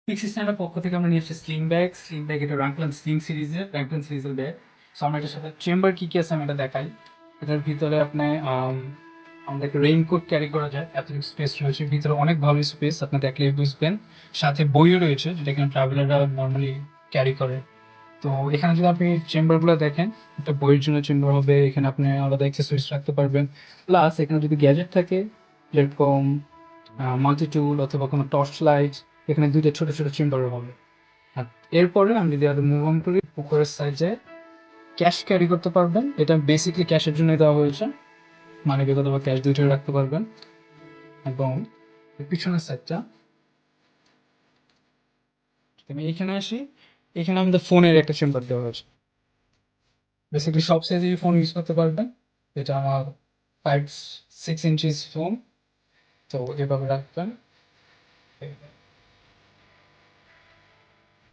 Pick সিস্টেমের পক্ষ থেকে আমরা নিয়ে এসেছি স্লিং ব্যাগ এটা র্যাঙ্কলান সিরিজের ব্যাগ। সো আমরা এটার সাথে চেম্বার কি কি আছে আমি এটা দেখাই। এটার ভিতরে আপনি আমাদের একটা রেইনকোট ক্যারি করা যায়, এত স্পেস রয়েছে ভিতরে, অনেক ভালো স্পেস, আপনি দেখলে বুঝবেন। সাথে বইও রয়েছে যেটা কিনা ট্রাভেলাররা নর্মালি ক্যারি করে। তো এখানে যদি আপনি চেম্বারগুলো দেখেন, একটা বইয়ের জন্য চেম্বার হবে, এখানে আপনি আলাদা অ্যাক্সেসরিজ রাখতে পারবেন। প্লাস এখানে যদি গ্যাজেট থাকে, যেরকম মাল্টি টুল অথবা কোনো টর্চ লাইট, এখানে দুইটা ছোট ছোট চেম্বারও হবে। আর এরপরে আমি যদি আরো মুভ অন করি, উপরের সাইজে ক্যাশ ক্যারি করতে পারবেন। এটা বেসিকলি ক্যাশের জন্য দেওয়া হয়েছে, মানে বিগত বা ক্যাশ দুইটাই রাখতে পারবেন। এবং পিছনের সাইডটা আমি এখানে আসি, এখানে আমাদের ফোনের একটা চেম্বার দেওয়া হয়েছে। বেসিক্যালি সব সাইজেরই ফোন ইউজ করতে পারবেন। এটা আমার 5-6 ইঞ্চিস ফোন, তো এভাবে রাখবেন।